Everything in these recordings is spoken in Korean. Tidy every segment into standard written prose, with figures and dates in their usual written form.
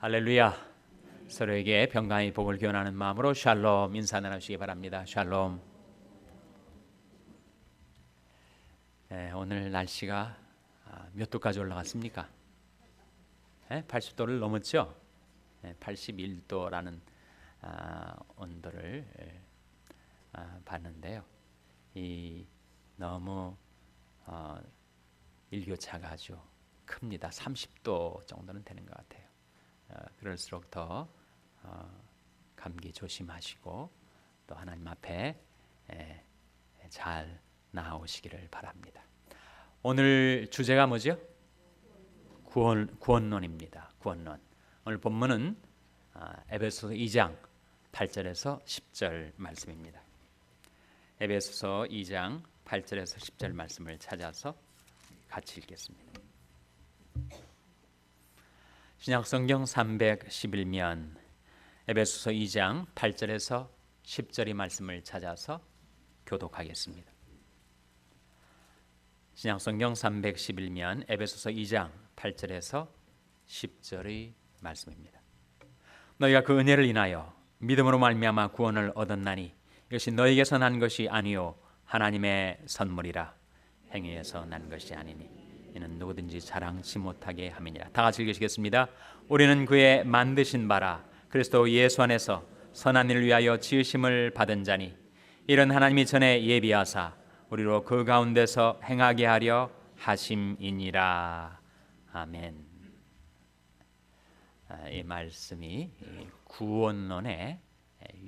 할렐루야. 서로에게 평강의 복을 기원하는 마음으로 샬롬 인사 나누시기 바랍니다. 샬롬. 오늘 날씨가 몇 도까지 올라갔습니까? 80도를 넘었죠? 81도라는 온도를 봤는데요. 너무 일교차가 아주 큽니다. 30도 정도는 되는 것 같아요. 그럴수록 더 감기 조심하시고 또 하나님 앞에 잘 나아오시기를 바랍니다. 오늘 주제가 뭐죠? 구원론입니다. 구원론. 오늘 본문은 에베소서 2장 8절에서 10절 말씀입니다. 에베소서 2장 8절에서 10절 말씀을 찾아서 같이 읽겠습니다. 신약성경 311면 에베소서 2장 8절에서 10절의 말씀을 찾아서 교독하겠습니다. 신약성경 311면 에베소서 2장 8절에서 10절의 말씀입니다. 너희가 그 은혜를 인하여 믿음으로 말미암아 구원을 얻었나니 이것이 너희에게서 난 것이 아니요 하나님의 선물이라. 행위에서 난 것이 아니니 이는 누구든지 자랑치 못하게 함이니라. 다 같이 읽으시겠습니다. 우리는 그의 만드신 바라 그리스도 예수 안에서 선한 일을 위하여 지으심을 받은 자니 이런 하나님이 전에 예비하사 우리로 그 가운데서 행하게 하려 하심이니라. 아멘. 이 말씀이 구원론의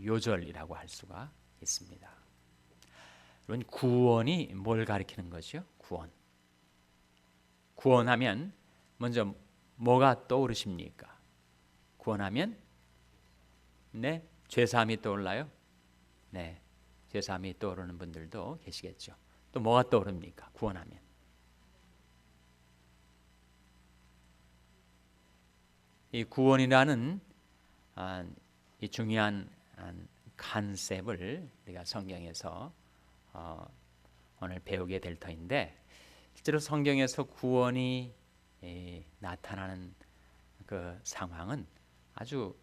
요절이라고 할 수가 있습니다. 여러분, 구원이 뭘 가리키는 것이요? 구원하면 먼저 뭐가 떠오르십니까? 구원하면 죄사함이 떠올라요? 네, 죄사함이 떠오르는 분들도 계시겠죠. 또 뭐가 떠오릅니까? 구원하면 이 구원이라는 이 중요한 컨셉을 우리가 성경에서 오늘 배우게 될 터인데, 실제로 성경에서 구원이 나타나는 그 상황은 아주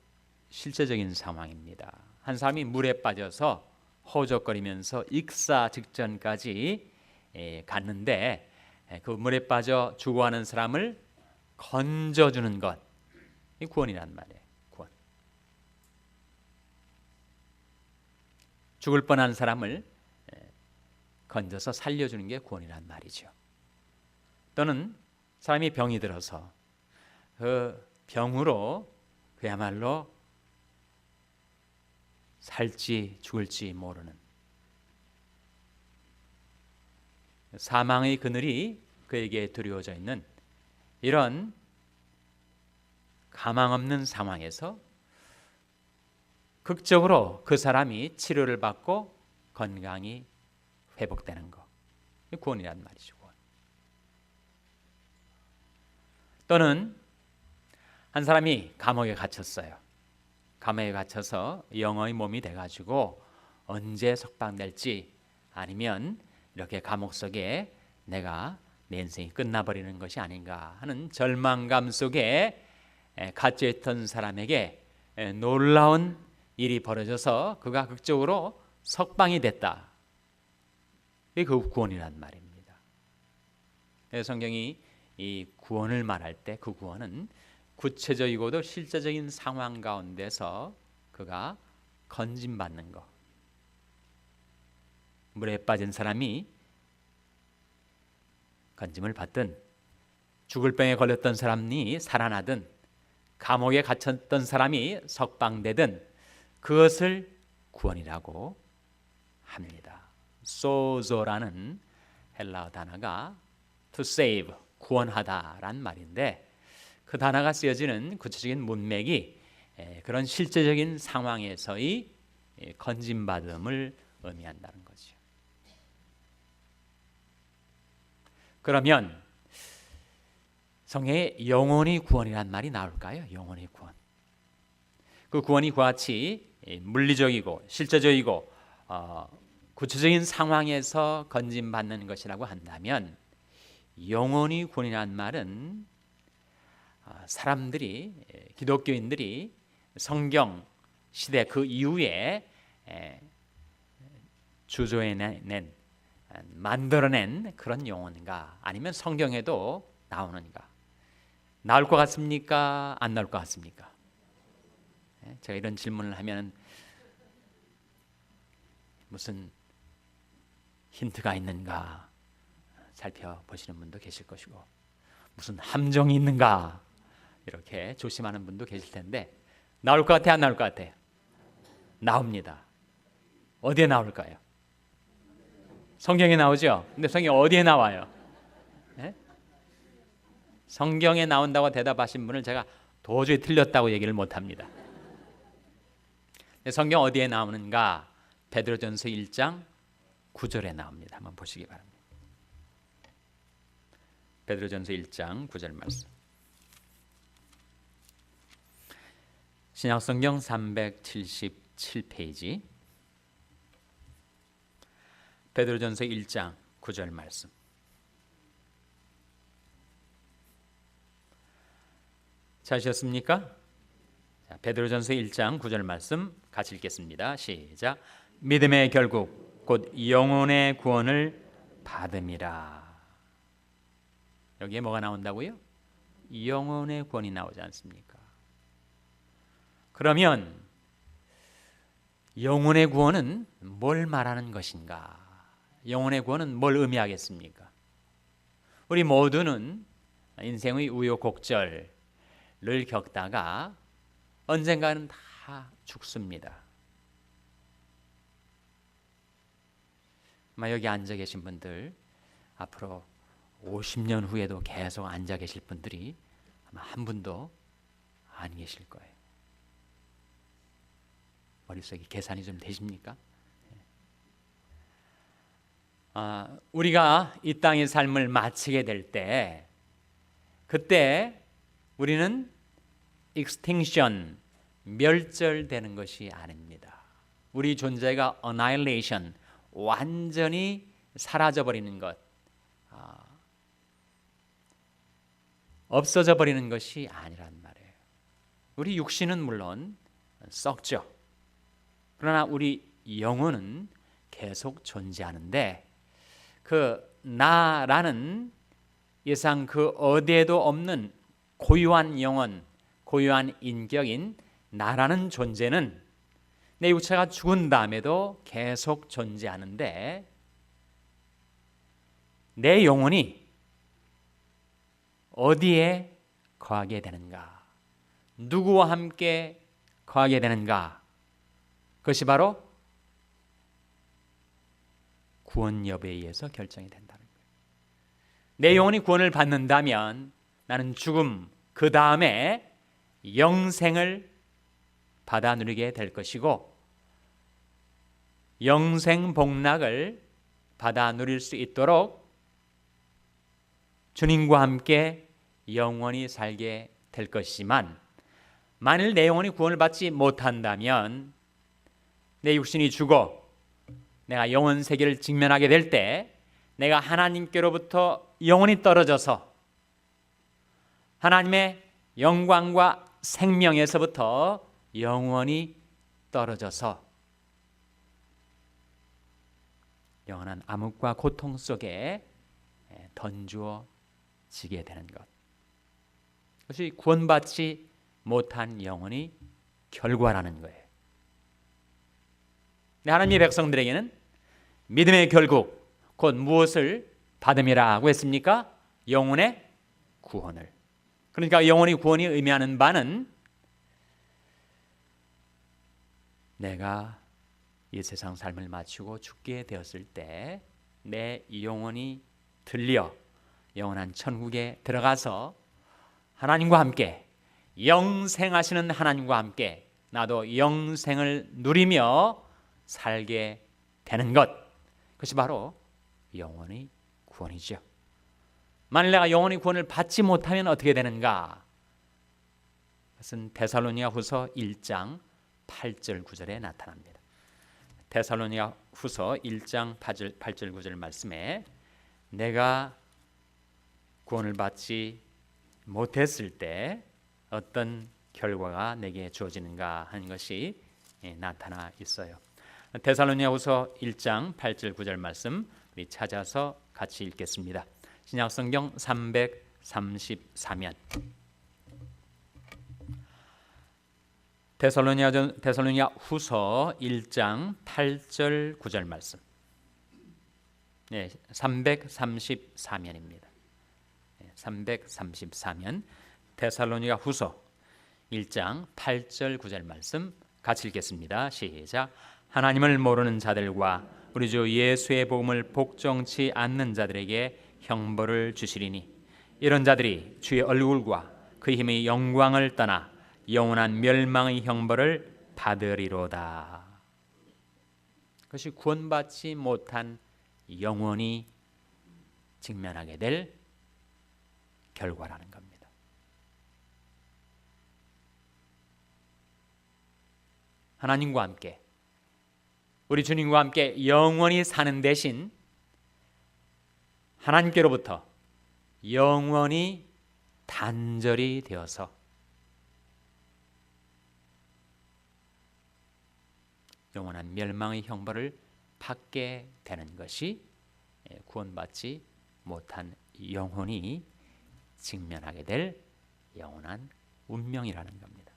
실제적인 상황입니다. 한 사람이 물에 빠져서 허우적거리면서 익사 직전까지 갔는데 그 물에 빠져 죽어가는 사람을 건져주는 것, 이 구원이란 말이에요. 구원. 죽을 뻔한 사람을 건져서 살려주는 게 구원이란 말이죠. 또는 사람이 병이 들어서 그 병으로 그야말로 살지 죽을지 모르는 사망의 그늘이 그에게 두려워져 있는 이런 가망 없는 상황에서 극적으로 그 사람이 치료를 받고 건강이 회복되는 것, 구원이란 말이죠. 또는 한 사람이 감옥에 갇혔어요. 감옥에 갇혀서 영의 몸이 돼가지고 언제 석방될지, 아니면 이렇게 감옥 속에 내가 내 인생이 끝나버리는 것이 아닌가 하는 절망감 속에 갇혀있던 사람에게 놀라운 일이 벌어져서 그가 극적으로 석방이 됐다. 이게 그 구원이란 말입니다. 성경이 이 구원을 말할 때 그 구원은 구체적이고도 실제적인 상황 가운데서 그가 건짐받는 것, 물에 빠진 사람이 건짐을 받든, 죽을 병에 걸렸던 사람이 살아나든, 감옥에 갇혔던 사람이 석방되든, 그것을 구원이라고 합니다. 소조라는 헬라어 단어가 to save, 구원하다란 말인데, 그 단어가 쓰여지는 구체적인 문맥이 그런 실제적인 상황에서의 건짐받음을 의미한다는 거죠. 그러면 성경에 영원히 구원이란 말이 나올까요? 영원히 구원. 그 구원이 그와 같이 물리적이고 실제적이고 구체적인 상황에서 건짐받는 것이라고 한다면, 영원히 구원이란 말은 사람들이 기독교인들이 성경 시대 그 이후에 주조해낸 만들어낸 그런 용어인가 아니면 성경에도 나오는가? 나올 것 같습니까? 안 나올 것 같습니까? 제가 이런 질문을 하면 무슨 힌트가 있는가 살펴보시는 분도 계실 것이고 무슨 함정이 있는가 이렇게 조심하는 분도 계실 텐데 나올 것 같아요? 안 나올 것 같아요? 나옵니다. 어디에 나올까요? 성경에 나오죠? 근데 성경 어디에 나와요? 네? 성경에 나온다고 대답하신 분을 제가 도저히 틀렸다고 얘기를 못합니다. 성경 어디에 나오는가? 베드로전서 1장 9절에 나옵니다. 한번 보시기 바랍니다. 베드로전서 1장 9절 말씀. 신약성경 377페이지 베드로전서 1장 9절 말씀. 찾으셨습니까? 베드로전서 1장 9절 말씀 같이 읽겠습니다. 시작. 믿음의 결국 곧 영혼의 구원을 받음이라. 여기에 뭐가 나온다고요? 영혼의 구원이 나오지 않습니까? 그러면 영혼의 구원은 뭘 말하는 것인가? 영혼의 구원은 뭘 의미하겠습니까? 우리 모두는 인생의 우여곡절을 겪다가 언젠가는 다 죽습니다. 아마 여기 앉아 계신 분들 앞으로 50년 후에도 계속 앉아 계실 분들이 아마 한 분도 안 계실 거예요. 머릿속에 계산이 좀 되십니까? 우리가 이 땅의 삶을 마치게 될 때 그때 우리는 extinction, 멸절되는 것이 아닙니다. 우리 존재가 annihilation, 완전히 사라져버리는 것, 없어져 버리는 것이 아니란 말이에요. 우리 육신은 물론 썩죠. 그러나 우리 영혼은 계속 존재하는데 그 나라는 예상 그 어디에도 없는 고유한 영혼, 고유한 인격인 나라는 존재는 내 육체가 죽은 다음에도 계속 존재하는데 내 영혼이 어디에 거하게 되는가? 누구와 함께 거하게 되는가? 그것이 바로 구원 여부에 의해서 결정이 된다는 거예요. 내 영혼이 구원을 받는다면 나는 죽음 그 다음에 영생을 받아 누리게 될 것이고 영생 복락을 받아 누릴 수 있도록 주님과 함께 영원히 살게 될 것이지만 만일 내 영혼이 구원을 받지 못한다면 내 육신이 죽어 내가 영원 세계를 직면하게 될 때 내가 하나님께로부터 영원히 떨어져서 하나님의 영광과 생명에서부터 영원히 떨어져서 영원한 암흑과 고통 속에 던주어지게 되는 것. 그것이 구원받지 못한 영혼의 결과라는 거예요. 하나님의 백성들에게는 믿음의 결국 곧 무엇을 받음이라고 했습니까? 영혼의 구원을. 그러니까 영혼의 구원이 의미하는 바는 내가 이 세상 삶을 마치고 죽게 되었을 때 내 영혼이 들려 영원한 천국에 들어가서 하나님과 함께 영생하시는 하나님과 함께 나도 영생을 누리며 살게 되는 것, 그것이 바로 영혼의 구원이죠. 만일 내가 영혼의 구원을 받지 못하면 어떻게 되는가? 그것은 데살로니가 후서 1장 8절 9절에 나타납니다. 데살로니가 후서 1장 8절 9절 말씀에 내가 구원을 받지 못했을 때 어떤 결과가 내게 주어지는가 하는 것이 나타나 있어요. 데살로니가후서 1장 8절 9절 말씀 우리 찾아서 같이 읽겠습니다. 신약성경 334면 데살로니가후서 1장 8절 9절 말씀. 네, 334면입니다. 334면 데살로니가후서 1장 8절 9절 말씀 같이 읽겠습니다. 시작. 하나님을 모르는 자들과 우리 주 예수의 복음을 복종치 않는 자들에게 형벌을 주시리니 이런 자들이 주의 얼굴과 그 힘의 영광을 떠나 영원한 멸망의 형벌을 받으리로다. 그것이 구원받지 못한 영혼이 직면하게 될 결과라는 겁니다. 하나님과 함께 우리 주님과 함께 영원히 사는 대신 하나님께로부터 영원히 단절이 되어서 영원한 멸망의 형벌을 받게 되는 것이 구원받지 못한 영혼이 직면하게 될 영원한 운명이라는 겁니다.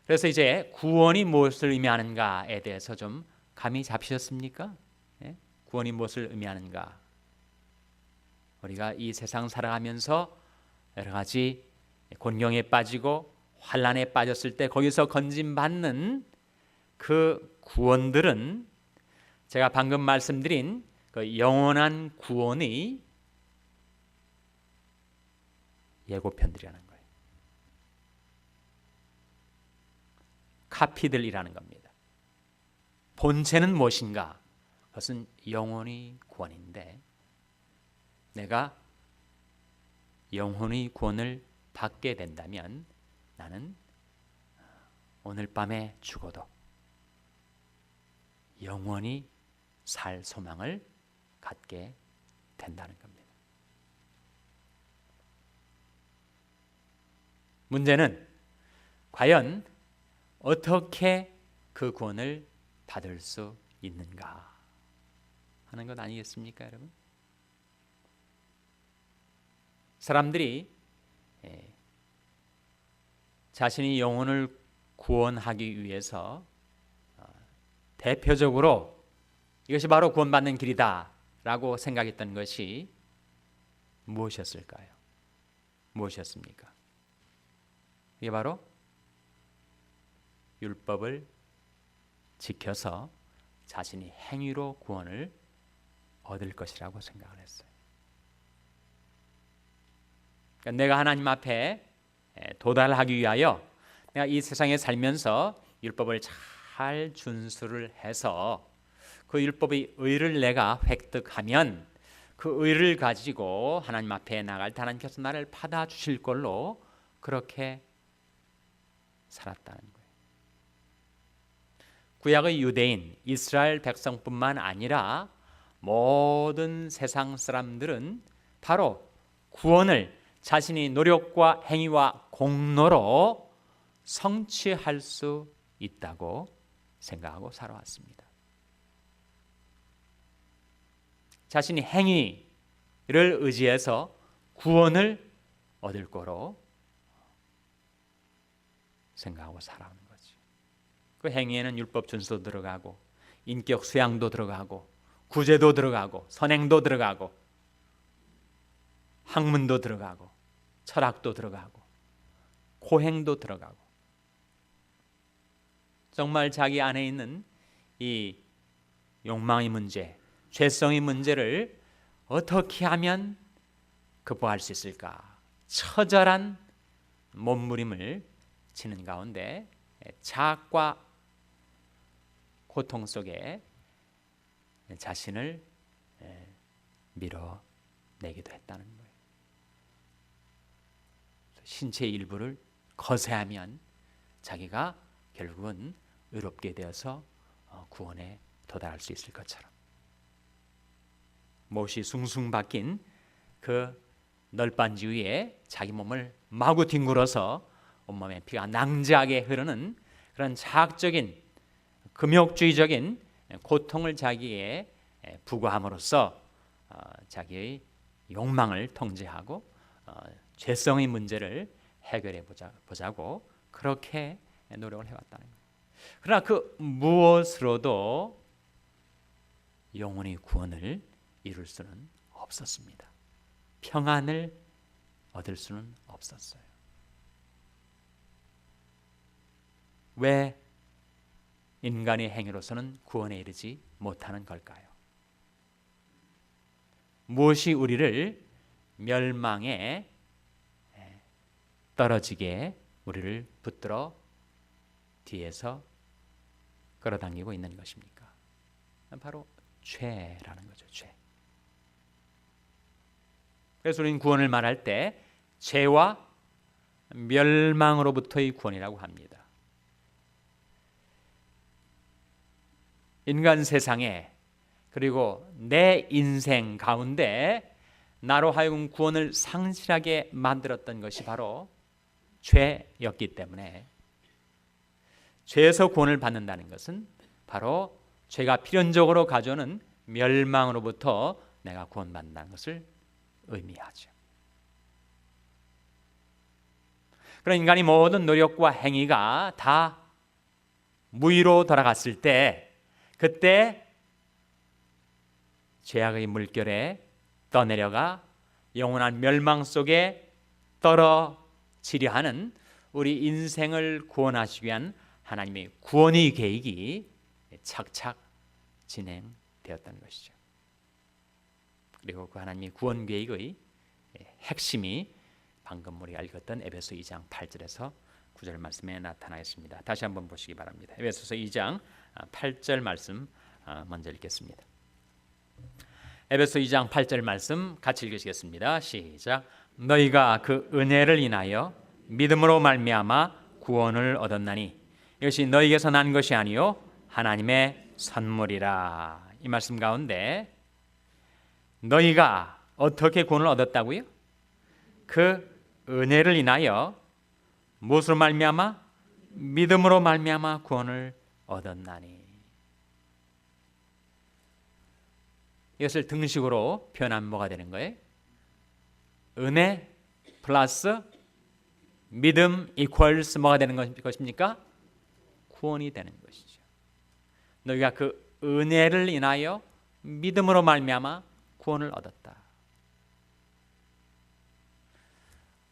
그래서 이제 구원이 무엇을 의미하는가에 대해서 좀 감이 잡히셨습니까? 구원이 무엇을 의미하는가? 우리가 이 세상 살아가면서 여러 가지 곤경에 빠지고 환난에 빠졌을 때 거기서 건짐받는 그 구원들은 제가 방금 말씀드린 그 영원한 구원의 예고편들이라는 거예요. 카피들이라는 겁니다. 본체는 무엇인가? 그것은 영혼의 구원인데 내가 영혼의 구원을 받게 된다면 나는 오늘 밤에 죽어도 영원히 살 소망을 갖게 된다는 겁니다. 문제는 과연 어떻게 그 구원을 받을 수 있는가 하는 것 아니겠습니까, 여러분? 사람들이 자신이 영혼을 구원하기 위해서 대표적으로 이것이 바로 구원받는 길이다 라고 생각했던 것이 무엇이었을까요? 무엇이었습니까? 이게 바로 율법을 지켜서 자신이 행위로 구원을 얻을 것이라고 생각을 했어요. 그러니까 내가 하나님 앞에 도달하기 위하여 내가 이 세상에 살면서 율법을 잘 준수를 해서 그 율법의 의를 내가 획득하면 그 의를 가지고 하나님 앞에 나갈 때 하나님께서 나를 받아주실 걸로 그렇게 살았다는 거예요. 구약의 유대인 이스라엘 백성뿐만 아니라 모든 세상 사람들은 바로 구원을 자신이 노력과 행위와 공로로 성취할 수 있다고 생각하고 살아왔습니다. 자신이 행위를 의지해서 구원을 얻을 거로 생각하고 살아오는 거지. 그 행위에는 율법 준수도 들어가고 인격 수양도 들어가고 구제도 들어가고 선행도 들어가고 학문도 들어가고 철학도 들어가고 고행도 들어가고 정말 자기 안에 있는 이 욕망의 문제, 죄성의 문제를 어떻게 하면 극복할 수 있을까? 처절한 몸부림을 치는 가운데 자학과 고통 속에 자신을 밀어내기도 했다는 거예요. 신체의 일부를 거세하면 자기가 결국은 의롭게 되어서 구원에 도달할 수 있을 것처럼 못이 숭숭 박힌 그 널빤지 위에 자기 몸을 마구 뒹굴어서 온몸에 피가 낭자하게 흐르는 그런 자학적인 금욕주의적인 고통을 자기에 부과함으로써 자기의 욕망을 통제하고 죄성의 문제를 해결해 보자고 그렇게 노력을 해왔다는 거예요. 그러나 그 무엇으로도 영혼의 구원을 이룰 수는 없었습니다. 평안을 얻을 수는 없었어요. 왜 인간의 행위로서는 구원에 이르지 못하는 걸까요? 무엇이 우리를 멸망에 떨어지게 우리를 붙들어 뒤에서 끌어당기고 있는 것입니까? 바로 죄라는 거죠. 죄. 그래서 우리는 구원을 말할 때 죄와 멸망으로부터의 구원이라고 합니다. 인간 세상에 그리고 내 인생 가운데 나로 하여금 구원을 상실하게 만들었던 것이 바로 죄였기 때문에 죄에서 구원을 받는다는 것은 바로 죄가 필연적으로 가져오는 멸망으로부터 내가 구원받는다는 것을 의미하죠. 그런 인간이 모든 노력과 행위가 다 무의로 돌아갔을 때 그때 죄악의 물결에 떠내려가 영원한 멸망 속에 떨어지려 하는 우리 인생을 구원하시기 위한 하나님의 구원의 계획이 착착 진행되었다는 것이죠. 그리고 그 하나님의 구원 계획의 핵심이 방금 우리가 읽었던 에베소 2장 8절에서 9절 말씀에 나타나 있습니다. 다시 한번 보시기 바랍니다. 에베소서 2장 8절 말씀 먼저 읽겠습니다. 에베소 2장 8절 말씀 같이 읽으시겠습니다. 시작. 너희가 그 은혜를 인하여 믿음으로 말미암아 구원을 얻었나니 이것이 너희에게서 난 것이 아니요 하나님의 선물이라. 이 말씀 가운데 너희가 어떻게 구원을 얻었다고요? 그 은혜를 인하여 무엇으로 말미암아? 믿음으로 말미암아 구원을 얻었나니. 이것을 등식으로 표현하면 뭐가 되는 거예요? 은혜 플러스 믿음 이퀄스 뭐가 되는 것입니까? 구원이 되는 것이죠. 너희가 그 은혜를 인하여 믿음으로 말미암아 구원을 얻었다.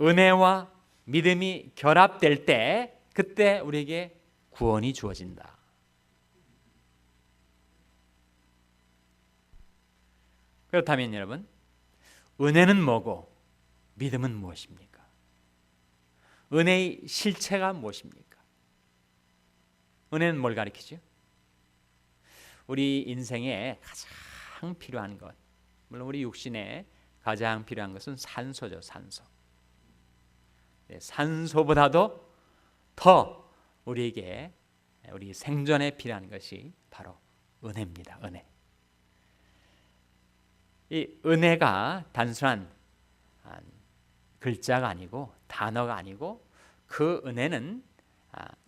은혜와 믿음이 결합될 때 그때 우리에게 구원이 주어진다. 그렇다면 여러분, 은혜는 뭐고 믿음은 무엇입니까? 은혜의 실체가 무엇입니까? 은혜는 뭘 가리키죠? 우리 인생에 가장 필요한 것, 물론 우리 육신에 가장 필요한 것은 산소죠. 산소. 산소보다도 더 우리에게 우리 생존에 필요한 것이 바로 은혜입니다. 은혜. 이 은혜가 단순한 글자가 아니고 단어가 아니고 그 은혜는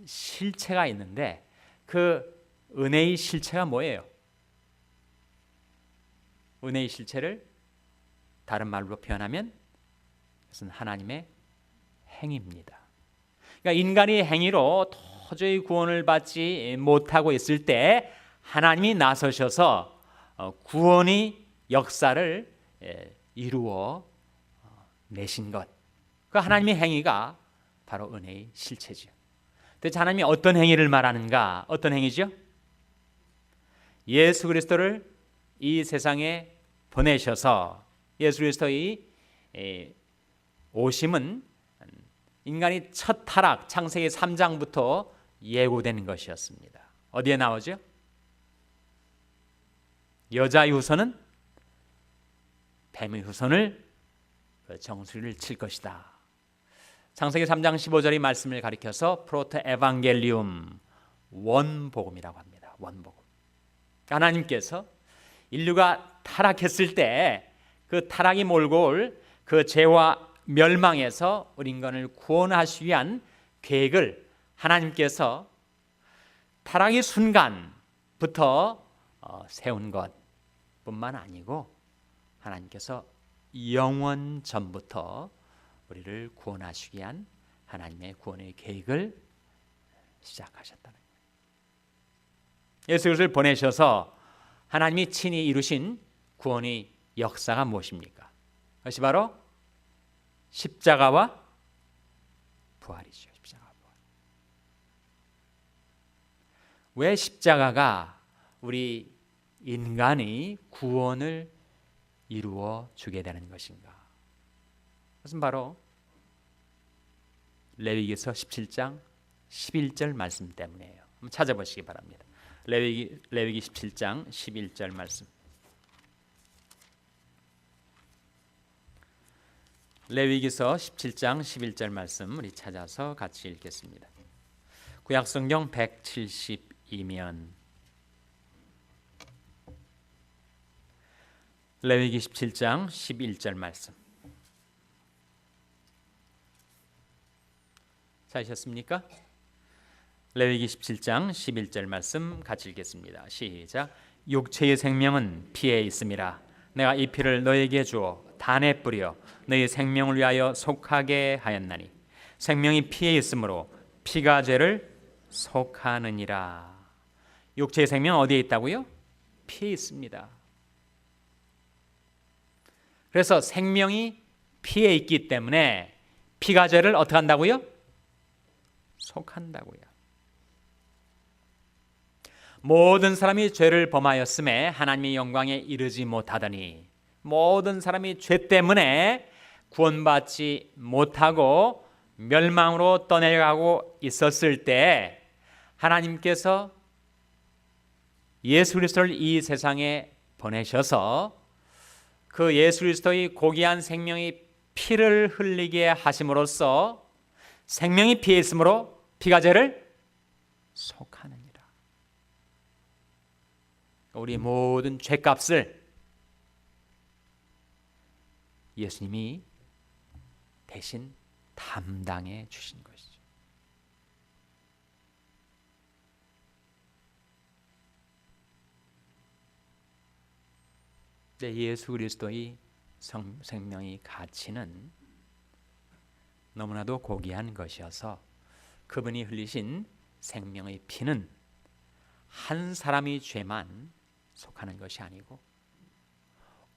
실체가 있는데 그 은혜의 실체가 뭐예요? 은혜의 실체를 다른 말로 표현하면 그것은 하나님의 행위입니다. 그러니까 인간의 행위로 도저히 구원을 받지 못하고 있을 때 하나님이 나서셔서 구원의 역사를 이루어 내신 것, 그 하나님의 행위가 바로 은혜의 실체죠. 대체 하나님이 어떤 행위를 말하는가? 어떤 행위죠? 예수 그리스도를 이 세상에 보내셔서 예수 그리스도의 오심은 인간이 첫 타락 창세기 3장부터 예고되는 것이었습니다. 어디에 나오죠? 여자의 후손은 뱀의 후손을 정수리를 칠 것이다. 창세기 3장 15절의 말씀을 가리켜서 프로토 에반겔리움, 원복음이라고 합니다. 원복음. 하나님께서 인류가 타락했을 때 그 타락이 몰고 올 그 죄와 멸망에서 우리 인간을 구원하시기 위한 계획을 하나님께서 타락의 순간부터 세운 것뿐만 아니고 하나님께서 영원 전부터 우리를 구원하시기 위한 하나님의 구원의 계획을 시작하셨다는 거예요. 예수 그리스도를 보내셔서 하나님이 친히 이루신 구원의 역사가 무엇입니까? 그것이 바로 십자가와 부활이죠. 십자가와 부활. 왜 십자가가 우리 인간의 구원을 이루어 주게 되는 것인가? 그것은 바로 레위기서 17장 11절 말씀 때문이에요. 한번 찾아보시기 바랍니다. 레위기 17장 11절 말씀. 레위기서 17장 11절 말씀 우리 찾아서 같이 읽겠습니다. 구약성경 172면 레위기 17장 11절 말씀 찾으셨습니까? 레위기 17장 11절 말씀 같이 읽겠습니다. 시작. 육체의 생명은 피에 있음이라. 내가 이 피를 너에게 주어 단에 뿌려 너희 생명을 위하여 속하게 하였나니 생명이 피에 있으므로 피가 죄를 속하느니라. 육체의 생명은 어디에 있다고요? 피에 있습니다. 그래서 생명이 피에 있기 때문에 피가 죄를 어떻게 한다고요? 속한다고요. 모든 사람이 죄를 범하였음에 하나님의 영광에 이르지 못하더니 모든 사람이 죄 때문에 구원받지 못하고 멸망으로 떠내려가고 있었을 때 하나님께서 예수 그리스도를 이 세상에 보내셔서 그 예수 그리스도의 고귀한 생명의 피를 흘리게 하심으로써 생명이 피에 있으므로 피가 죄를 속하느니라. 우리 모든 죄값을 예수님이 대신 담당해 주신 것이죠. 네, 예수 그리스도의 생명의 가치는 너무나도 고귀한 것이어서 그분이 흘리신 생명의 피는 한 사람의 죄만 속하는 것이 아니고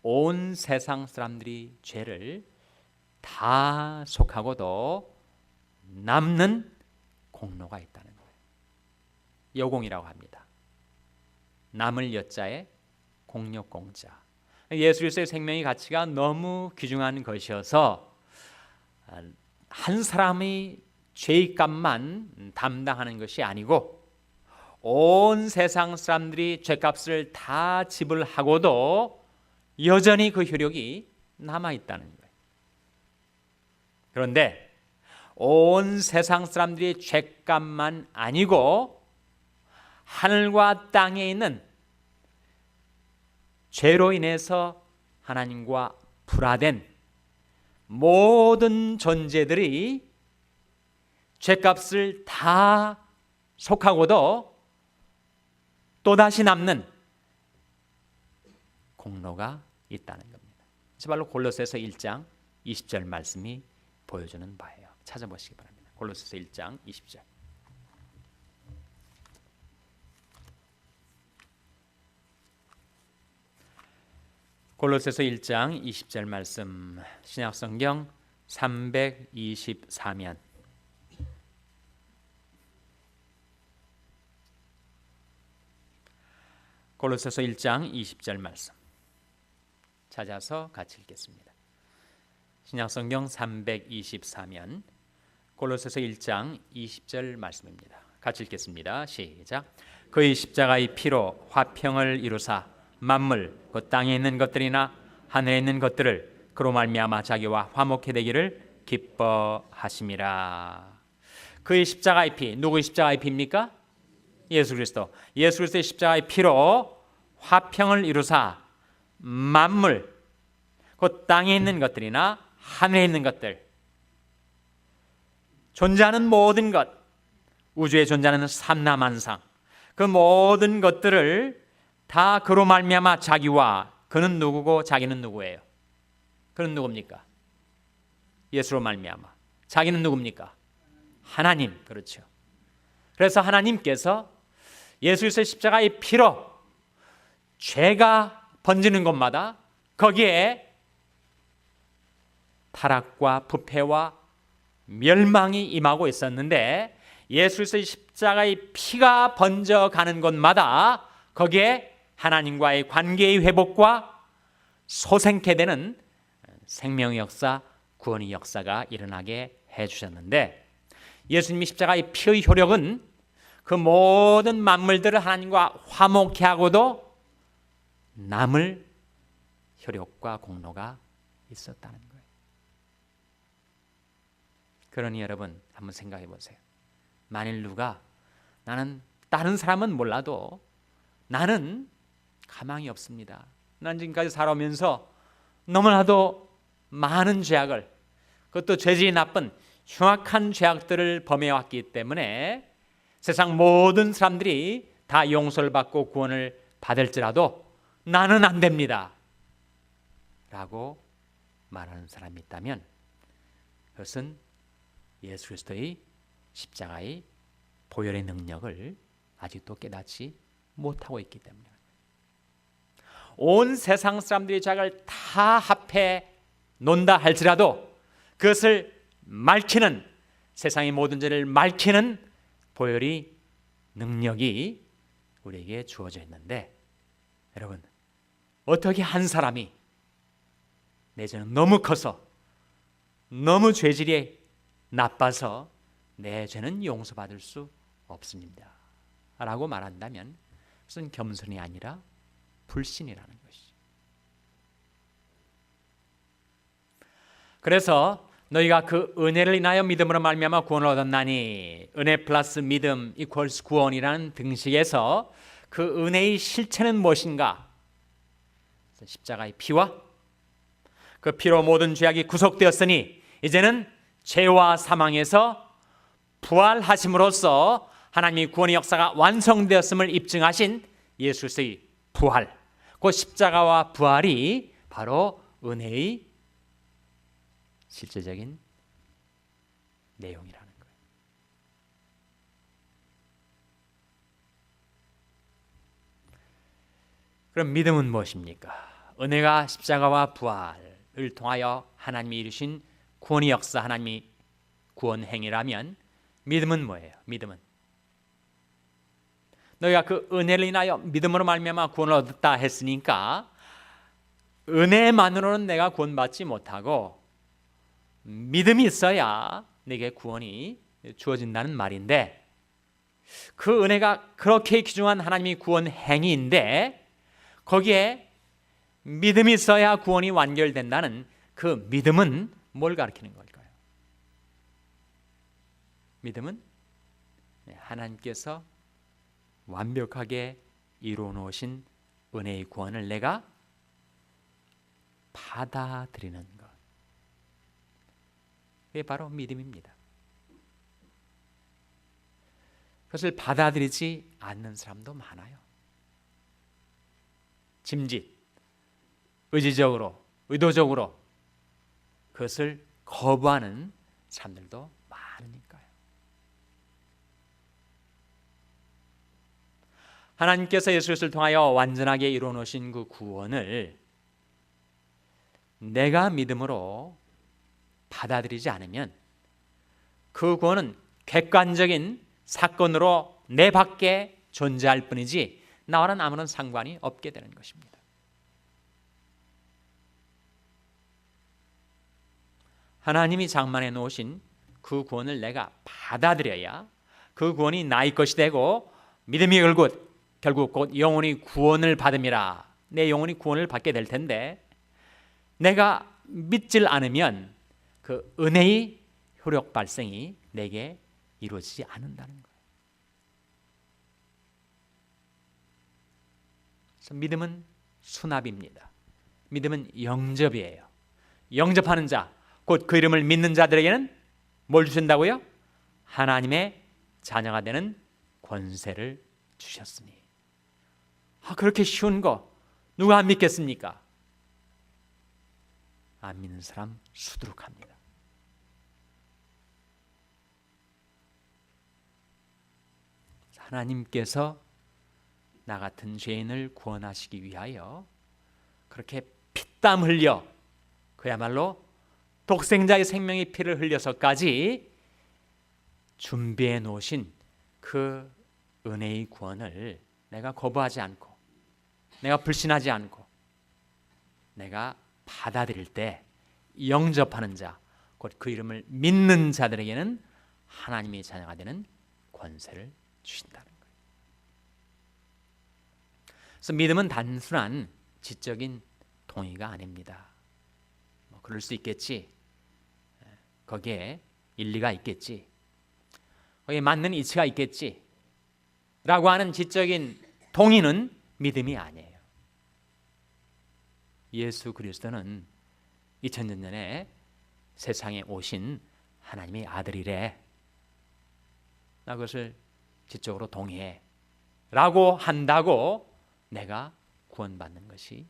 온 세상 사람들이 죄를 다 속하고도 남는 공로가 있다는 거예요. 여공이라고 합니다. 남을 여자에 공력공자. 예수 그리스도의 생명의 가치가 너무 귀중한 것이어서 한 사람의 죄값만 담당하는 것이 아니고 온 세상 사람들이 죄값을 다 지불하고도 여전히 그 효력이 남아있다는 거예요. 그런데 온 세상 사람들이 죄값만 아니고 하늘과 땅에 있는 죄로 인해서 하나님과 불화된 모든 존재들이 죄값을 다 속하고도 또다시 남는 공로가 있다는 겁니다. 그래서 바로 골로새서 1장 20절 말씀이 보여주는 바예요. 찾아보시기 바랍니다. 골로새서 1장 20절. 골로새서 1장 20절 말씀 신약성경 324면 골로새서 1장 20절 말씀 찾아서 같이 읽겠습니다. 신약성경 324면 골로새서 1장 20절 말씀입니다. 같이 읽겠습니다. 시작. 그의 십자가의 피로 화평을 이루사 만물 그 땅에 있는 것들이나 하늘에 있는 것들을 그로 말미암아 자기와 화목해 되기를 기뻐하심이라. 그의 십자가의 피, 누구의 십자가의 피입니까? 예수 그리스도. 예수 그리스도의 십자가의 피로 화평을 이루사 만물, 곧 땅에 있는 것들이나 하늘에 있는 것들, 존재하는 모든 것, 우주에 존재하는 삼라만상, 그 모든 것들을 다 그로 말미암아 자기와, 그는 누구고 자기는 누구예요? 그는 누굽니까? 예수로 말미암아. 자기는 누굽니까? 하나님. 그렇죠. 그래서 하나님께서 예수 그리스도의 십자가의 피로 죄가 번지는 곳마다 거기에 타락과 부패와 멸망이 임하고 있었는데, 예수 그리스도의 십자가의 피가 번져가는 곳마다 거기에 하나님과의 관계의 회복과 소생케 되는 생명의 역사, 구원의 역사가 일어나게 해주셨는데, 예수님이 십자가의 피의 효력은 그 모든 만물들을 하나님과 화목케 하고도 남을 효력과 공로가 있었다는 거예요. 그러니 여러분 한번 생각해 보세요. 만일 누가, 나는 다른 사람은 몰라도 나는 가망이 없습니다, 난 지금까지 살아오면서 너무나도 많은 죄악을, 그것도 죄질이 나쁜 흉악한 죄악들을 범해왔기 때문에 세상 모든 사람들이 다 용서를 받고 구원을 받을지라도 나는 안 됩니다 라고 말하는 사람이 있다면, 그것은 예수 그리스도의 십자가의 보혈의 능력을 아직도 깨닫지 못하고 있기 때문에, 온 세상 사람들의 죄악을 다 합해 논다 할지라도 그것을 맑히는, 세상의 모든 죄를 맑히는 보혈의 능력이 우리에게 주어져 있는데, 여러분 어떻게 한 사람이 내 죄는 너무 커서, 너무 죄질이 나빠서 내 죄는 용서받을 수 없습니다 라고 말한다면 그것은 겸손이 아니라 불신이라는 것이죠. 그래서 너희가 그 은혜를 인하여 믿음으로 말미암아 구원을 얻었나니, 은혜 플러스 믿음 이퀄스 구원이라는 등식에서 그 은혜의 실체는 무엇인가? 십자가의 피와 그 피로 모든 죄악이 구속되었으니 이제는 죄와 사망에서 부활하심으로써 하나님의 구원의 역사가 완성되었음을 입증하신 예수 그리스도의 부활, 그 십자가와 부활이 바로 은혜의 실제적인 내용이라는 거예요. 그럼 믿음은 무엇입니까? 은혜가 십자가와 부활을 통하여 하나님이 이루신 구원의 역사, 하나님이 구원 행위라면 믿음은 뭐예요? 믿음은 너희가 그 은혜를 인하여 믿음으로 말미암아 구원을 얻었다 했으니까 은혜만으로는 내가 구원받지 못하고 믿음이 있어야 내게 구원이 주어진다는 말인데, 그 은혜가 그렇게 귀중한 하나님의 구원 행위인데 거기에 믿음이 있어야 구원이 완결된다는 그 믿음은 뭘 가리키는 걸까요? 믿음은 하나님께서 완벽하게 이루어 놓으신 은혜의 구원을 내가 받아들이는 것, 그게 바로 믿음입니다. 그것을 받아들이지 않는 사람도 많아요. 짐짓, 의지적으로, 의도적으로 그것을 거부하는 사람들도 많으니까요. 하나님께서 예수 그리스도를 통하여 완전하게 이루어 놓으신 그 구원을 내가 믿음으로 받아들이지 않으면 그 구원은 객관적인 사건으로 내 밖에 존재할 뿐이지 나와는 아무런 상관이 없게 되는 것입니다. 하나님이 장만해 놓으신 그 구원을 내가 받아들여야 그 구원이 나의 것이 되고, 믿음이 결국 곧 영혼이 구원을 받음이라, 내 영혼이 구원을 받게 될 텐데, 내가 믿질 않으면 그 은혜의 효력 발생이 내게 이루어지지 않는다는 거예요. 그래서 믿음은 수납입니다. 믿음은 영접이에요. 영접하는 자, 곧 그 이름을 믿는 자들에게는 뭘 주신다고요? 하나님의 자녀가 되는 권세를 주셨으니. 그렇게 쉬운 거 누가 안 믿겠습니까? 안 믿는 사람 수두룩합니다. 하나님께서 나 같은 죄인을 구원하시기 위하여 그렇게 피땀 흘려, 그야말로 독생자의 생명의 피를 흘려서까지 준비해 놓으신 그 은혜의 구원을 내가 거부하지 않고, 내가 불신하지 않고, 내가 받아들일 때 영접하는 자, 곧 그 이름을 믿는 자들에게는 하나님의 자녀가 되는 권세를 주신다는 거예요. 그래서 믿음은 단순한 지적인 동의가 아닙니다. 그럴 수 있겠지, 거기에 일리가 있겠지, 거기에 맞는 이치가 있겠지 라고 하는 지적인 동의는 믿음이 아니에요. 예수 그리스도는 2000년 전에 세상에 오신 하나님의 아들이래, 나 그것을 지적으로 동의해 라고 한다고 내가 구원받는 것이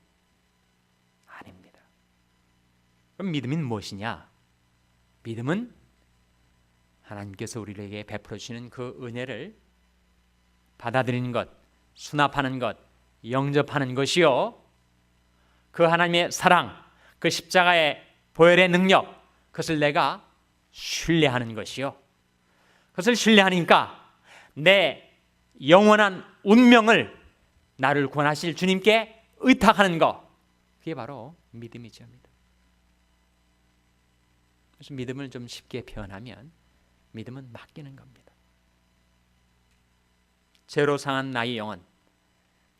아닙니다. 그럼 믿음은 무엇이냐? 믿음은 하나님께서 우리에게 베풀어 주시는 그 은혜를 받아들이는 것, 수납하는 것, 영접하는 것이요, 그 하나님의 사랑, 그 십자가의 보혈의 능력, 그것을 내가 신뢰하는 것이요, 그것을 신뢰하니까 내 영원한 운명을 나를 구원하실 주님께 의탁하는 것, 그게 바로 믿음이죠. 그래서 믿음을 좀 쉽게 표현하면 믿음은 맡기는 겁니다. 죄로 상한 나의 영혼,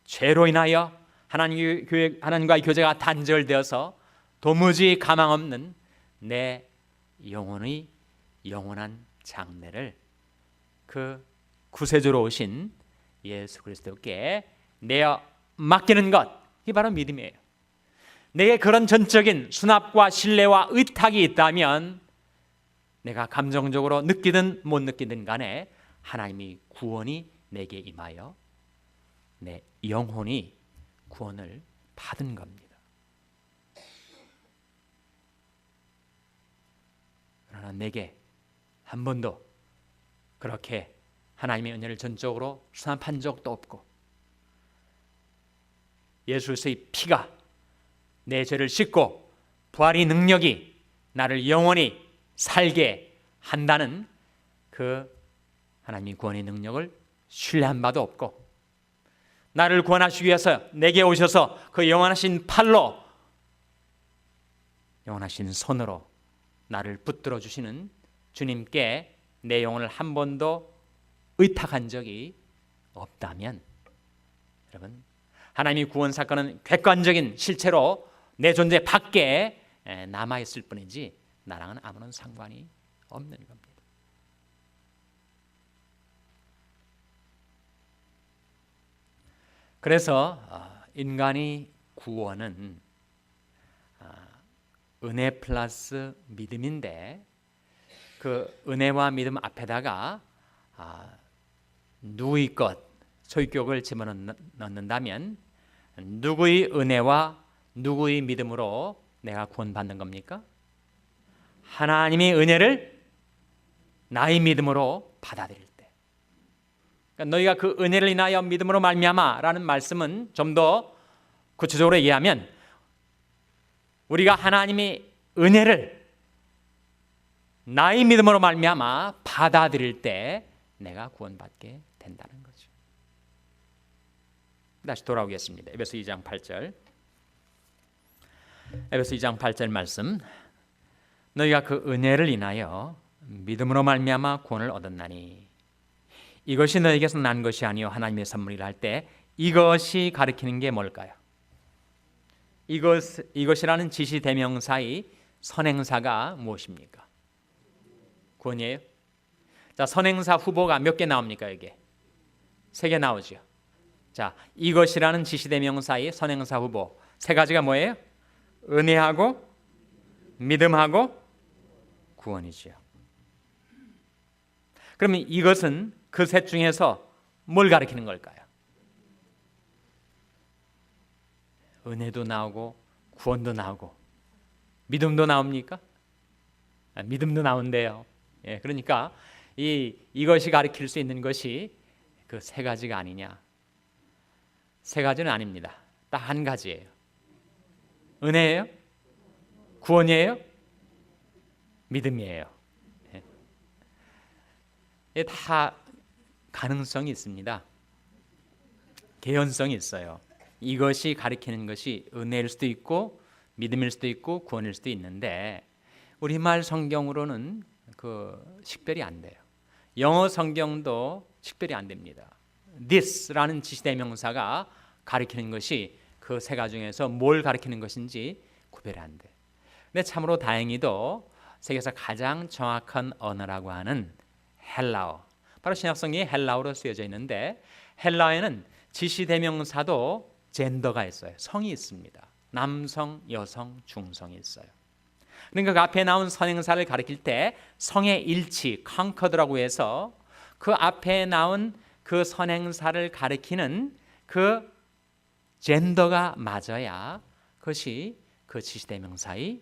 죄로 인하여 하나님과의 교제가 단절되어서 도무지 가망 없는 내 영혼의 영원한 장래를 그 구세주로 오신 예수 그리스도께 내어 맡기는 것, 이게 바로 믿음이에요. 내게 그런 전적인 수납과 신뢰와 의탁이 있다면 내가 감정적으로 느끼든 못 느끼든 간에 하나님의 구원이 내게 임하여 내 영혼이 구원을 받은 겁니다. 그러나 내게 한 번도 그렇게 하나님의 은혜를 전적으로 수납한 적도 없고, 예수의 피가 내 죄를 씻고 부활의 능력이 나를 영원히 살게 한다는 그 하나님의 구원의 능력을 신뢰한 바도 없고, 나를 구원하시기 위해서 내게 오셔서 그 영원하신 팔로, 영원하신 손으로 나를 붙들어 주시는 주님께 내 영혼을 한 번도 의탁한 적이 없다면, 여러분, 하나님의 구원 사건은 객관적인 실체로 내 존재 밖에 남아있을 뿐이지 나랑은 아무런 상관이 없는 겁니다. 그래서 인간의 구원은 은혜 플러스 믿음인데, 그 은혜와 믿음 앞에다가 누구의 것, 소유격을 집어넣는다면 누구의 은혜와 누구의 믿음으로 내가 구원받는 겁니까? 하나님의 은혜를 나의 믿음으로 받아들일 때. 그러니까 너희가 그 은혜를 인하여 믿음으로 말미암아라는 말씀은 좀 더 구체적으로 얘기하면, 우리가 하나님의 은혜를 나의 믿음으로 말미암아 받아들일 때 내가 구원받게 된다는 거죠. 다시 돌아오겠습니다. 에베소 2장 8절. 에베소 2장 8절 말씀. 너희가 그 은혜를 인하여 믿음으로 말미암아 구원을 얻었나니 이것이 너희에게서 난 것이 아니요 하나님의 선물이라 할 때, 이것이 가리키는 게 뭘까요? 이것이라는 지시 대명사의 선행사가 무엇입니까? 구원이에요. 자, 선행사 후보가 몇 개 나옵니까? 여기에 3개 나오죠. 자, 이것이라는 지시 대명사의 선행사 후보 3가지가 뭐예요? 은혜하고 믿음하고 구원이지요. 그러면 이것은 그 셋 중에서 뭘 가리키는 걸까요? 은혜도 나오고 구원도 나오고 믿음도 나옵니까? 믿음도 나온대요. 예, 그러니까 이것이 가리킬 수 있는 것이 그 세 가지가 아니냐? 세 가지는 아닙니다. 딱 한 가지예요. 은혜예요? 구원이에요? 믿음이에요. 예, 다 가능성이 있습니다. 개연성이 있어요. 이것이 가리키는 것이 은혜일 수도 있고 믿음일 수도 있고 구원일 수도 있는데 우리말 성경으로는 그 식별이 안 돼요. 영어 성경도 식별이 안 됩니다. this라는 지시대명사가 가리키는 것이 그 세 가지 중에서 뭘 가리키는 것인지 구별이 안 돼. 근데 참으로 다행히도 세계에서 가장 정확한 언어라고 하는 헬라어, 바로 신약성경에 헬라어로 쓰여져 있는데 헬라어에는 지시대명사도 젠더가 있어요. 성이 있습니다. 남성, 여성, 중성이 있어요. 그러니까 그 앞에 나온 선행사를 가리킬 때 성의 일치, conquered라고 해서 그 앞에 나온 그 선행사를 가리키는 그 젠더가 맞아야 그것이 그 지시대명사의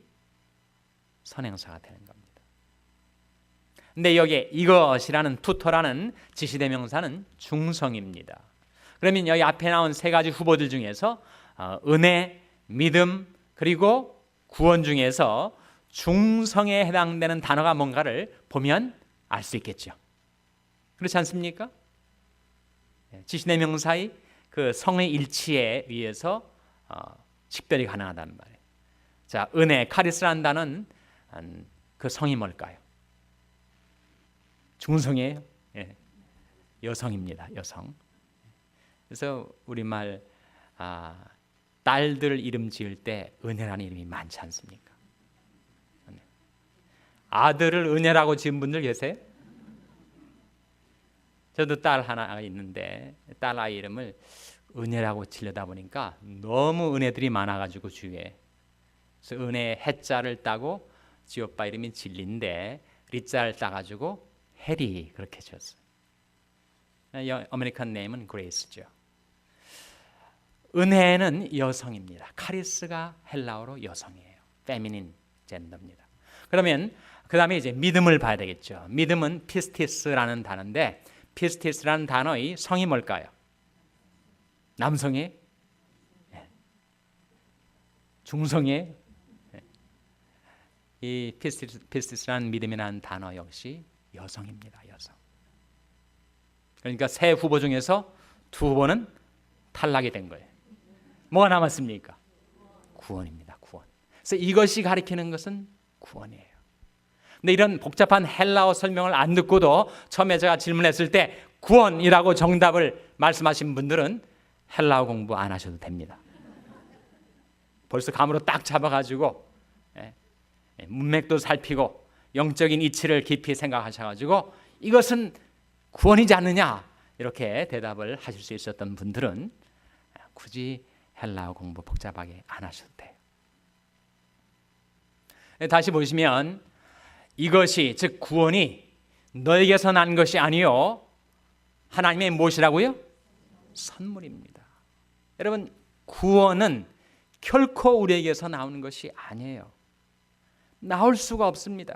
선행사가 되는 겁니다. 근데 여기에 이것이라는 투터라는 지시대명사는 중성입니다. 그러면 여기 앞에 나온 세 가지 후보들 중에서 은혜, 믿음, 그리고 구원 중에서 중성에 해당되는 단어가 뭔가를 보면 알 수 있겠죠. 그렇지 않습니까? 지시대명사의 그 성의 일치에 의해서 식별이 가능하단 말이에요. 자, 은혜, 카리스라는 단어는 그 성이 뭘까요? 중성이에요. 예. 여성입니다. 여성. 그래서 우리말 딸들 이름 지을 때 은혜라는 이름이 많지 않습니까? 아들을 은혜라고 지은 분들 계세요? 저도 딸 하나 있는데 딸 아이 이름을 은혜라고 지려다 보니까 너무 은혜들이 많아가지고 주위에, 그래서 은혜 해자를 따고 지오빠 이름이 진리인데 리자를 따가지고 해리 그렇게 지었어요. 아메리칸 네임은 그레이스죠. 은혜는 여성입니다. 카리스가 헬라어로 여성이에요. 페미닌 젠더입니다. 그러면 그 다음에 이제 믿음을 봐야 되겠죠. 믿음은 피스티스라는 단어인데 피스티스라는 단어의 성이 뭘까요? 남성이에요? 중성이에요? 이 피스티스라는 믿음이라는 단어 역시 여성입니다. 여성. 그러니까 세 후보 중에서 두 후보는 탈락이 된 거예요. 뭐가 남았습니까? 구원입니다. 구원. 그래서 이것이 가리키는 것은 구원이에요. 근데 이런 복잡한 헬라어 설명을 안 듣고도 처음에 제가 질문했을 때 구원이라고 정답을 말씀하신 분들은 헬라어 공부 안 하셔도 됩니다. 벌써 감으로 딱 잡아가지고 문맥도 살피고 영적인 이치를 깊이 생각하셔가지고 이것은 구원이지 않느냐 이렇게 대답을 하실 수 있었던 분들은 굳이 헬라어 공부 복잡하게 안 하셔도 돼요. 다시 보시면 이것이 즉 구원이 너에게서 난 것이 아니요 하나님의 무엇이라고요? 선물입니다. 여러분 구원은 결코 우리에게서 나오는 것이 아니에요. 나올 수가 없습니다.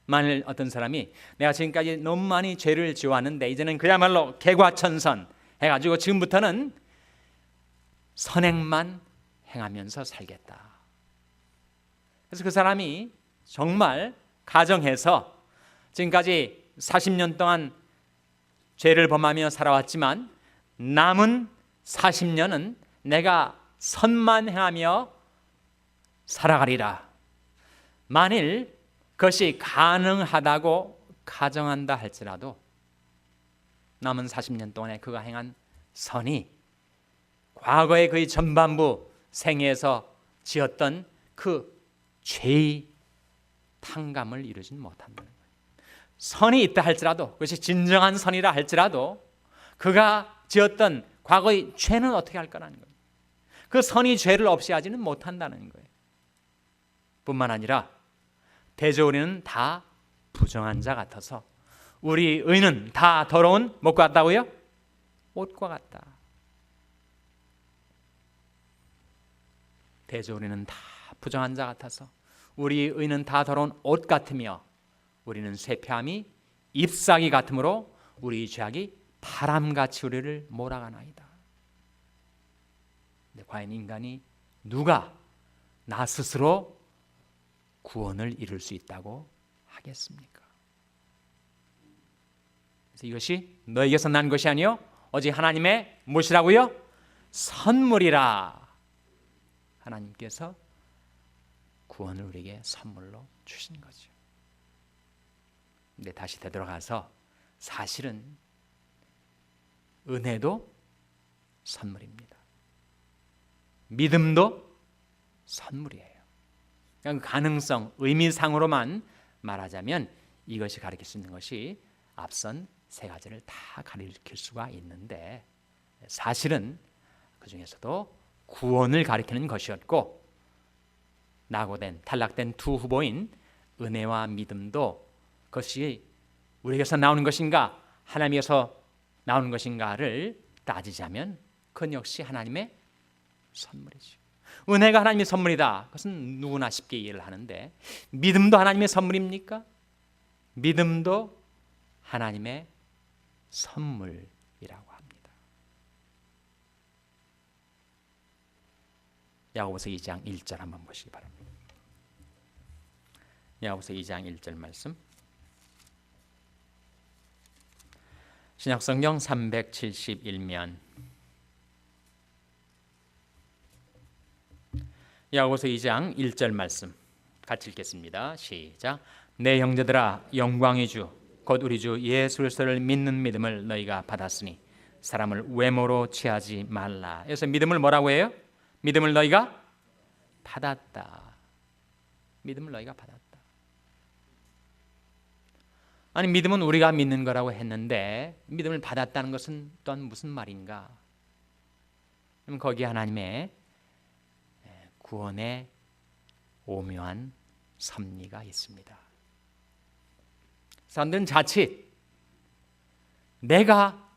만일 어떤 사람이 내가 지금까지 너무 많이 죄를 지어왔는데 이제는 그야말로 개과천선 해가지고 지금부터는 선행만 행하면서 살겠다. 그래서 그 사람이 정말 가정해서 지금까지 40년 동안 죄를 범하며 살아왔지만 남은 40년은 내가 선만 행하며 살아가리라. 만일 그것이 가능하다고 가정한다 할지라도 남은 40년 동안에 그가 행한 선이 과거의 그의 전반부 생애에서 지었던 그 죄의 탕감을 이루진 못한다는 거예요. 선이 있다 할지라도 그것이 진정한 선이라 할지라도 그가 지었던 과거의 죄는 어떻게 할 거라는 거예요. 그 선이 죄를 없이 하지는 못한다는 거예요. 뿐만 아니라 대저 우리는 다 부정한 자 같아서 우리 의는 다 더러운 뭐과 같다고요? 옷과 같다. 대저 우리는 다 부정한 자 같아서 우리 의는 다 더러운 옷 같으며 우리는 쇠폐함이 잎사귀 같으므로 우리 죄악이 바람같이 우리를 몰아가나이다. 근데 과연 인간이 누가 나 스스로 구원을 이룰 수 있다고 하겠습니까? 그래서 이것이 너에게서 난 것이 아니요 오직 하나님의 무엇이라고요? 선물이라. 하나님께서 구원을 우리에게 선물로 주신 거죠. 근데 다시 되돌아가서 사실은 은혜도 선물입니다. 믿음도 선물이에요. 그러니까 가능성, 의미상으로만 말하자면 이것이 가르칠 수 있는 것이 앞선 세 가지를 다 가르칠 수가 있는데 사실은 그 중에서도 구원을 가리키는 것이었고 낙오된 탈락된 두 후보인 은혜와 믿음도 그것이 우리에게서 나오는 것인가 하나님에게서 나오는 것인가를 따지자면 그건 역시 하나님의 선물이죠. 은혜가 하나님의 선물이다. 그것은 누구나 쉽게 이해를 하는데 믿음도 하나님의 선물입니까? 믿음도 하나님의 선물이라고 합니다. 야고보서 2장 1절 한번 보시기 바랍니다. 야고보서 2장 1절 말씀. 신약성경 371면 야고보서 2장 1절 말씀 같이 읽겠습니다. 시작. 내 형제들아 영광의 주 곧 우리 주 예수 그리스도를 믿는 믿음을 너희가 받았으니 사람을 외모로 취하지 말라. 그래서 믿음을 뭐라고 해요? 믿음을 너희가 받았다. 믿음을 너희가 받았다. 아니 믿음은 우리가 믿는 거라고 했는데 믿음을 받았다는 것은 또한 무슨 말인가? 그럼 거기에 하나님의 구원의 오묘한 섭리가 있습니다. 사람들은 자칫 내가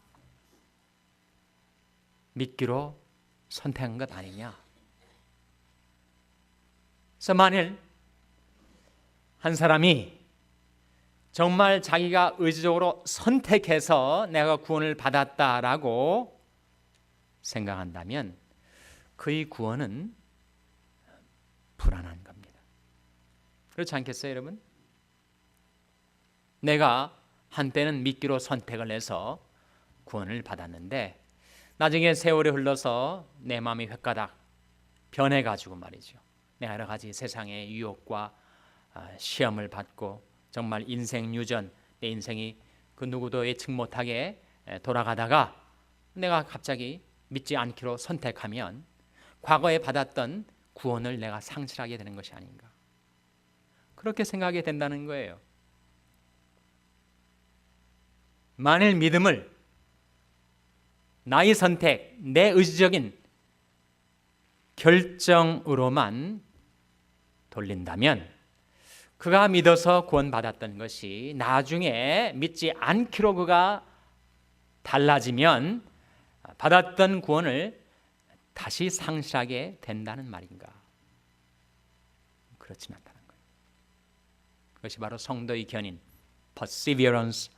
믿기로 선택한 것 아니냐. 그래서 만일 한 사람이 정말 자기가 의지적으로 선택해서 내가 구원을 받았다라고 생각한다면 그의 구원은 불안한 겁니다. 그렇지 않겠어요, 여러분? 내가 한때는 믿기로 선택을 해서 구원을 받았는데 나중에 세월이 흘러서 내 마음이 획가닥 변해가지고 말이죠. 내가 여러 가지 세상의 유혹과 시험을 받고 정말 인생 유전, 내 인생이 그 누구도 예측 못하게 돌아가다가 내가 갑자기 믿지 않기로 선택하면 과거에 받았던 구원을 내가 상실하게 되는 것이 아닌가. 그렇게 생각하게 된다는 거예요. 만일 믿음을 나의 선택, 내 의지적인 결정으로만 돌린다면 그가 믿어서 구원받았던 것이 나중에 믿지 않기로 그가 달라지면 받았던 구원을 다시 상실하게 된다는 말인가? 그렇지는 않다는 거예요. 그것이 바로 성도의 견인 Perseverance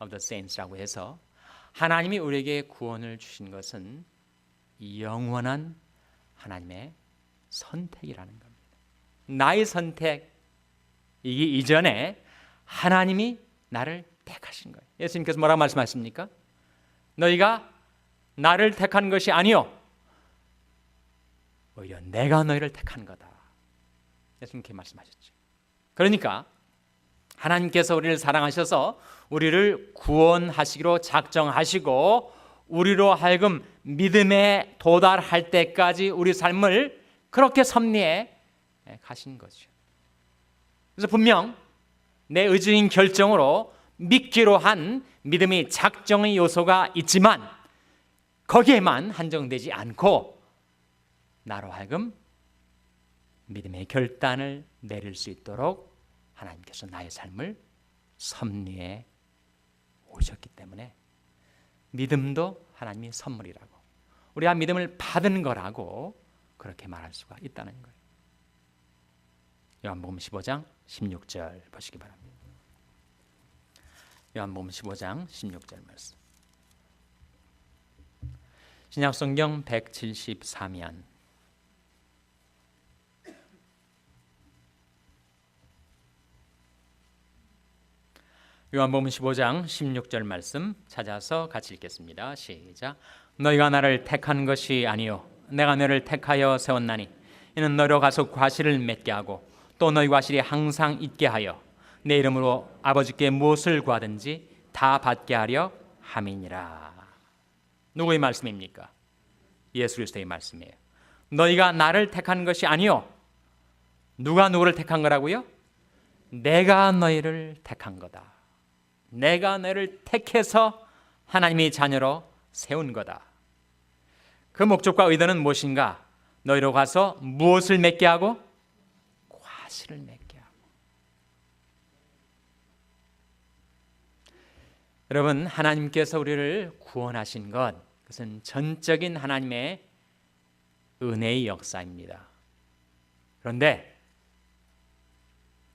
of the Saints라고 해서 하나님이 우리에게 구원을 주신 것은 영원한 하나님의 선택이라는 겁니다. 나의 선택이기 이전에 하나님이 나를 택하신 거예요. 예수님께서 뭐라고 말씀하십니까? 너희가 나를 택한 것이 아니요 오히려 내가 너희를 택한 거다. 예수님께 말씀하셨죠. 그러니까 하나님께서 우리를 사랑하셔서 우리를 구원하시기로 작정하시고 우리로 하여금 믿음에 도달할 때까지 우리 삶을 그렇게 섭리해 가신 거죠. 그래서 분명 내 의지인 결정으로 믿기로 한 믿음의 작정의 요소가 있지만 거기에만 한정되지 않고 나로 하여금 믿음의 결단을 내릴 수 있도록 하나님께서 나의 삶을 섭리해 오셨기 때문에 믿음도 하나님의 선물이라고, 우리가 믿음을 받은 거라고 그렇게 말할 수가 있다는 거예요. 요한복음 15장 16절 보시기 바랍니다. 요한복음 15장 16절 말씀. 신약성경 174면 요한복음 15장 16절 말씀 찾아서 같이 읽겠습니다. 시작. 너희가 나를 택한 것이 아니요 내가 너를 택하여 세웠나니 이는 너로 가서 과실을 맺게 하고 또 너희 과실이 항상 있게 하여 내 이름으로 아버지께 무엇을 구하든지 다 받게 하려 함이니라. 누구의 말씀입니까? 예수 그리스도의 말씀이에요. 너희가 나를 택한 것이 아니요, 누가 누구를 택한 거라고요? 내가 너희를 택한 거다. 내가 너희를 택해서 하나님의 자녀로 세운 거다. 그 목적과 의도는 무엇인가? 너희로 가서 무엇을 맺게 하고? 과실을 맺게 하고. 여러분, 하나님께서 우리를 구원하신 것, 그것은 전적인 하나님의 은혜의 역사입니다. 그런데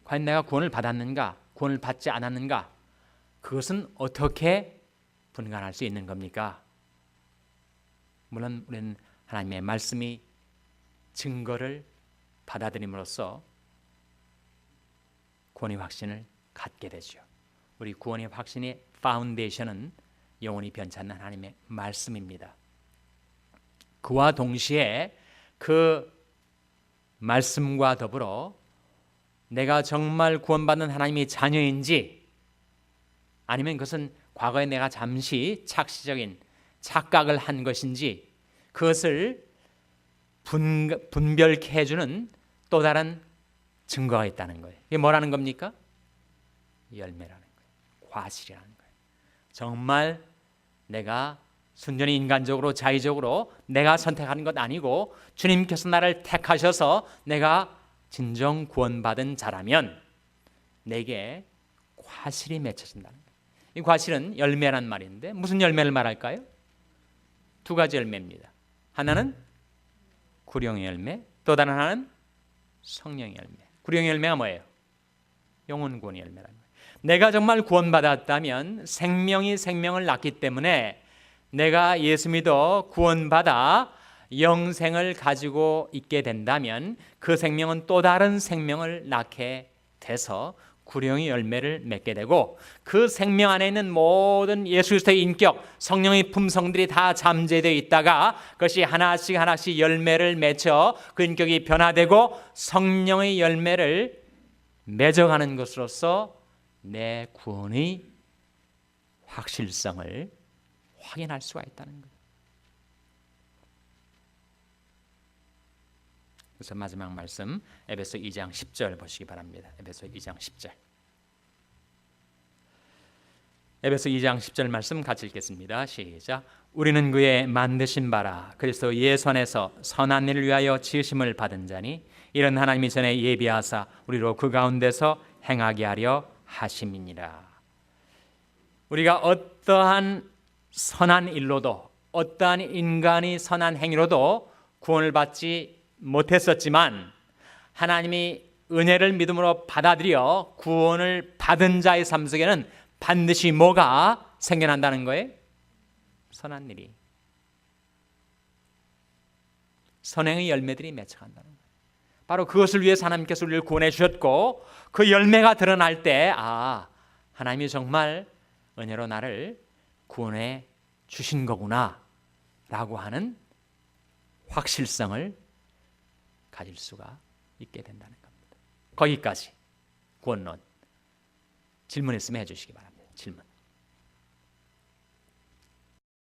과연 내가 구원을 받았는가? 구원을 받지 않았는가? 그것은 어떻게 분간할 수 있는 겁니까? 물론 우리는 하나님의 말씀이 증거를 받아들임으로써 구원의 확신을 갖게 되죠. 우리 구원의 확신의 파운데이션은 영원히 변치 않는 하나님의 말씀입니다. 그와 동시에 그 말씀과 더불어 내가 정말 구원받는 하나님의 자녀인지 아니면 그것은 과거에 내가 잠시 착시적인 착각을 한 것인지 그것을 분별케 해주는 또 다른 증거가 있다는 거예요. 이게 뭐라는 겁니까? 열매라는 거예요. 과실이라는 거예요. 정말 내가 순전히 인간적으로 자의적으로 내가 선택하는 것 아니고 주님께서 나를 택하셔서 내가 진정 구원받은 자라면 내게 과실이 맺혀진다는 거예요. 이 과실은 열매란 말인데 무슨 열매를 말할까요? 두 가지 열매입니다. 하나는 구령의 열매, 또 다른 하나는 성령의 열매. 구령의 열매가 뭐예요? 영혼 구원의 열매라는 거예요. 내가 정말 구원받았다면 생명이 생명을 낳기 때문에 내가 예수 믿어 구원받아 영생을 가지고 있게 된다면 그 생명은 또 다른 생명을 낳게 돼서 구령의 열매를 맺게 되고 그 생명 안에 있는 모든 예수 그리스도의 인격, 성령의 품성들이 다 잠재되어 있다가 그것이 하나씩 하나씩 열매를 맺혀 그 인격이 변화되고 성령의 열매를 맺어가는 것으로서 내 구원의 확실성을 확인할 수가 있다는 거예요. 그래서 마지막 말씀 에베소 2장 10절 보시기 바랍니다. 에베소 2장 10절. 에베소 2장 10절 말씀 같이 읽겠습니다. 시작. 우리는 그의 만드신 바라 그리스도 예수 안에서 선한 일을 위하여 지으심을 받은 자니 이런 하나님이 전에 예비하사 우리로 그 가운데서 행하게 하려 하심이니라. 우리가 어떠한 선한 일로도 어떠한 인간이 선한 행위로도 구원을 받지 못했었지만 하나님이 은혜를 믿음으로 받아들여 구원을 받은 자의 삶 속에는 반드시 뭐가 생겨난다는 거예요? 선한 일이, 선행의 열매들이 맺혀간다는 거예요. 바로 그것을 위해서 하나님께서 우리를 구원해 주셨고 그 열매가 드러날 때 하나님이 정말 은혜로 나를 구원해 주신 거구나 라고 하는 확실성을 가질 수가 있게 된다는 겁니다. 거기까지 구원론 질문 있으면 해주시기 바랍니다. 질문.